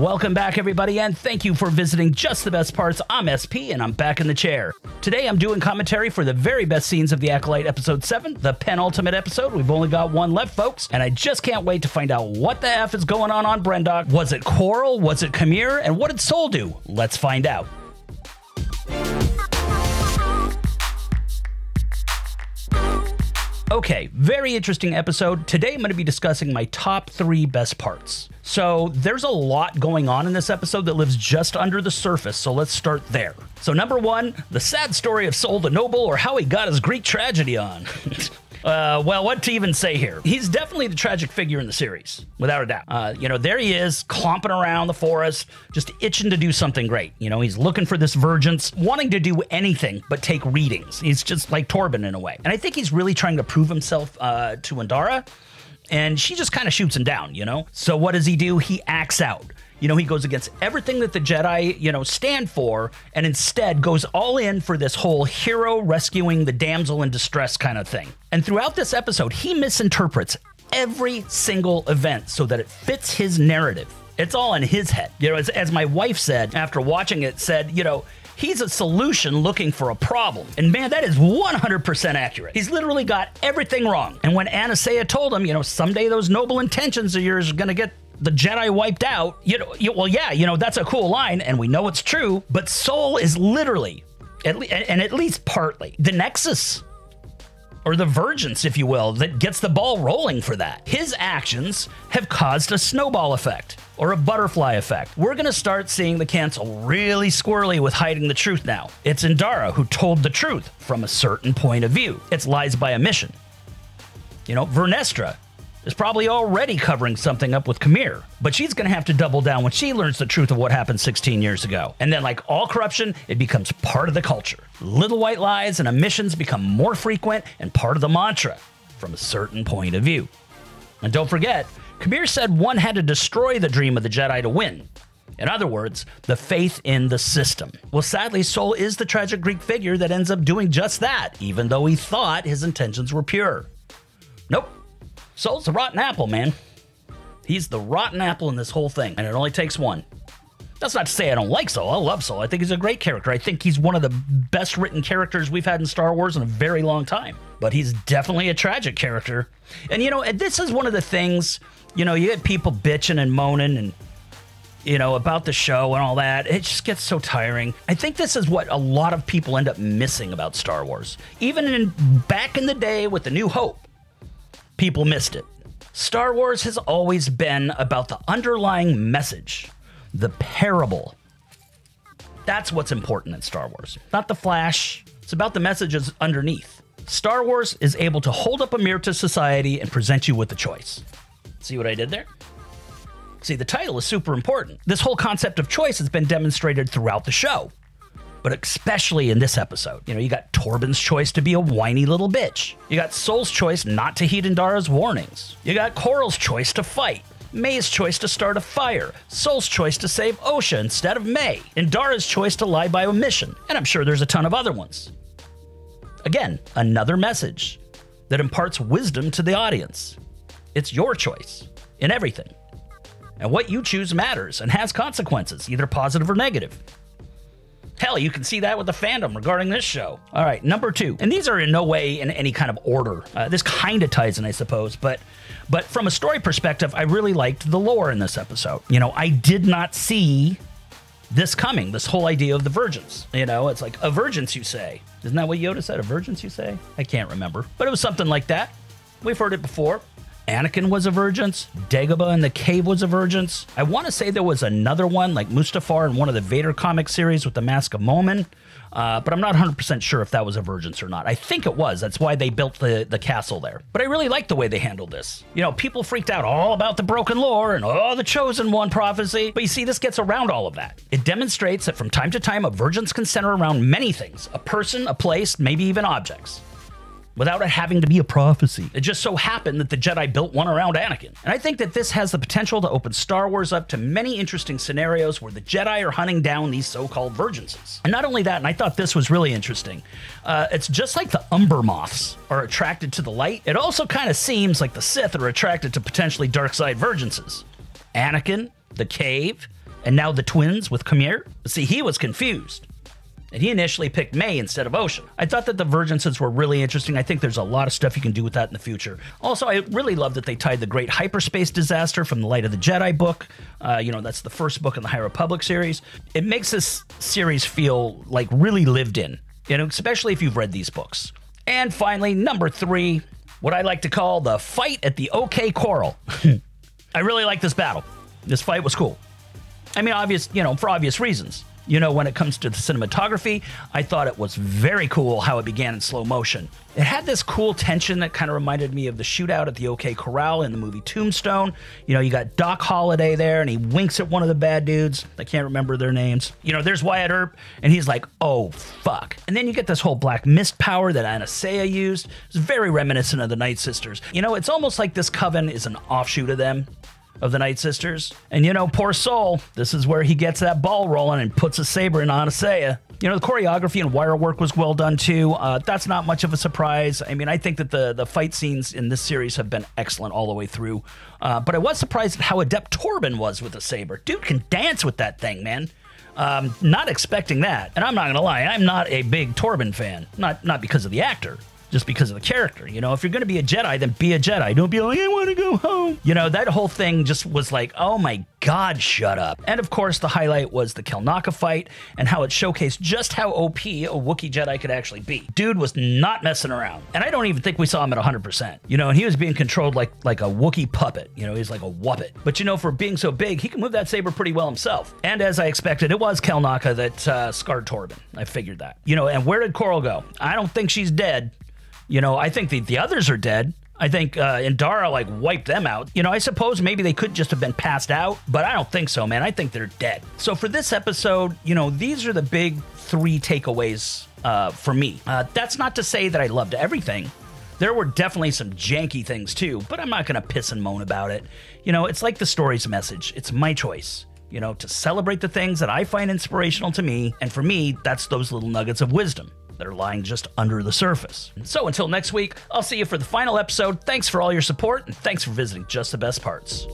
Welcome back, everybody, and thank you for visiting Just the Best Parts. I'm SP, and I'm back in the chair. Today, I'm doing commentary for the very best scenes of The Acolyte Episode 7, the penultimate episode. We've only got one left, folks, and I just can't wait to find out what the F is going on Brendock. Was it Coral? Was it Camille? And what did Soul do? Let's find out. Okay, very interesting episode. Today I'm going to be discussing my top 3 best parts. So there's a lot going on in this episode that lives just under the surface, so let's start there. So number 1, the sad story of Soul the Noble, or how he got his Greek tragedy on. Well, what to even say here? He's definitely the tragic figure in the series, without a doubt. You know, there he is, clomping around the forest, just itching to do something great. You know, he's looking for this virgins, wanting to do anything but take readings. He's just like Torben in a way. And I think he's really trying to prove himself to Indara, and she just kind of shoots him down, you know? So what does he do? He acts out. You know, he goes against everything that the Jedi, you know, stand for, and instead goes all in for this whole hero rescuing the damsel in distress kind of thing. And throughout this episode, he misinterprets every single event so that it fits his narrative. It's all in his head. You know, as my wife said after watching it, said, you know, he's a solution looking for a problem. And man, that is 100% accurate. He's literally got everything wrong. And when Anastasia told him, you know, someday those noble intentions of yours are going to get the Jedi wiped out, you know, well, yeah, you know, that's a cool line, and we know it's true, but Soul is literally, at least partly, the nexus, or the vergence, if you will, that gets the ball rolling for that. His actions have caused a snowball effect, or a butterfly effect. We're gonna start seeing the cancel really squirrely with hiding the truth now. It's Indara who told the truth from a certain point of view. It's lies by omission. You know, Vernestra is probably already covering something up with Camille, but she's going to have to double down when she learns the truth of what happened 16 years ago. And then, like all corruption, it becomes part of the culture. Little white lies and omissions become more frequent and part of the mantra from a certain point of view. And don't forget, Camille said one had to destroy the dream of the Jedi to win. In other words, the faith in the system. Well, sadly, Soul is the tragic Greek figure that ends up doing just that, even though he thought his intentions were pure. Nope. Soul's the rotten apple, man. He's the rotten apple in this whole thing, and it only takes one. That's not to say I don't like Soul. I love Soul. I think he's a great character. I think he's one of the best written characters we've had in Star Wars in a very long time. But he's definitely a tragic character. And, you know, this is one of the things, you know, you get people bitching and moaning and, you know, about the show and all that. It just gets so tiring. I think this is what a lot of people end up missing about Star Wars. Even back in the day with The New Hope, people missed it. Star Wars has always been about the underlying message, the parable. That's what's important in Star Wars, not the flash. It's about the messages underneath. Star Wars is able to hold up a mirror to society and present you with a choice. See what I did there? See, the title is super important. This whole concept of choice has been demonstrated throughout the show, but especially in this episode. You know, you got Torben's choice to be a whiny little bitch. You got Soul's choice not to heed Indara's warnings. You got Coral's choice to fight. May's choice to start a fire. Soul's choice to save Osha instead of May. Indara's choice to lie by omission. And I'm sure there's a ton of other ones. Again, another message that imparts wisdom to the audience. It's your choice in everything. And what you choose matters and has consequences, either positive or negative. Hell, you can see that with the fandom regarding this show. All right, number 2. And these are in no way in any kind of order. This kind of ties in, I suppose. But from a story perspective, I really liked the lore in this episode. You know, I did not see this coming, this whole idea of the virgins. You know, it's like, a virgins, you say. Isn't that what Yoda said? A virgins, you say? I can't remember. But it was something like that. We've heard it before. Anakin was a virgins. Dagobah in the cave was a virgins. I want to say there was another one, like Mustafar in one of the Vader comic series with the Mask of Momin. But I'm not 100% sure if that was a virgins or not. I think it was. That's why they built the castle there. But I really like the way they handled this. You know, people freaked out all about the broken lore and, oh, the chosen one prophecy. But you see, this gets around all of that. It demonstrates that from time to time, a virgins can center around many things. A person, a place, maybe even objects, without it having to be a prophecy. It just so happened that the Jedi built one around Anakin. And I think that this has the potential to open Star Wars up to many interesting scenarios where the Jedi are hunting down these so-called virginses. And not only that, and I thought this was really interesting, it's just like the Umber Moths are attracted to the light. It also kind of seems like the Sith are attracted to potentially dark side virginses. Anakin, the cave, and now the twins with Khmer? See, he was confused. And he initially picked May instead of Ocean. I thought that the Virgenses were really interesting. I think there's a lot of stuff you can do with that in the future. Also, I really love that they tied the Great Hyperspace Disaster from the Light of the Jedi book. That's the first book in the High Republic series. It makes this series feel like really lived in, especially if you've read these books. And finally, number 3, what I like to call the fight at the OK Coral. I really like this battle. This fight was cool. I mean, for obvious reasons. When it comes to the cinematography, I thought it was very cool how it began in slow motion. It had this cool tension that kind of reminded me of the shootout at the OK Corral in the movie Tombstone. You got Doc Holliday there, and he winks at one of the bad dudes. I can't remember their names. There's Wyatt Earp, and he's like, oh, fuck. And then you get this whole black mist power that Anastasia used. It's very reminiscent of the Night Sisters. It's almost like this coven is an offshoot of them. Of the Night Sisters. And poor Soul, this is where he gets that ball rolling and puts a saber in Anastasia. The choreography and wire work was well done too. That's not much of a surprise. I mean, I think that the fight scenes in this series have been excellent all the way through. But I was surprised at how adept Torben was with the saber. Dude can dance with that thing, man. Not expecting that. And I'm not gonna lie, I'm not a big Torben fan. Not because of the actor. Just because of the character. If you're going to be a Jedi, then be a Jedi. Don't be like, I want to go home. That whole thing just was like, oh my God, shut up. And of course, the highlight was the Kelnaka fight and how it showcased just how OP a Wookiee Jedi could actually be. Dude was not messing around. And I don't even think we saw him at 100%. And he was being controlled like a Wookiee puppet. He's like a wuppet. But for being so big, he can move that saber pretty well himself. And as I expected, it was Kelnaka that scarred Torben. I figured that. And where did Coral go? I don't think she's dead. I think the others are dead. I think Indara wiped them out. I suppose maybe they could just have been passed out, but I don't think so, man. I think they're dead. So for this episode, these are the big 3 takeaways for me. That's not to say that I loved everything. There were definitely some janky things too, but I'm not going to piss and moan about it. It's like the story's message. It's my choice. To celebrate the things that I find inspirational to me. And for me, that's those little nuggets of wisdom that are lying just under the surface. So until next week, I'll see you for the final episode. Thanks for all your support, and thanks for visiting Just the Best Parts.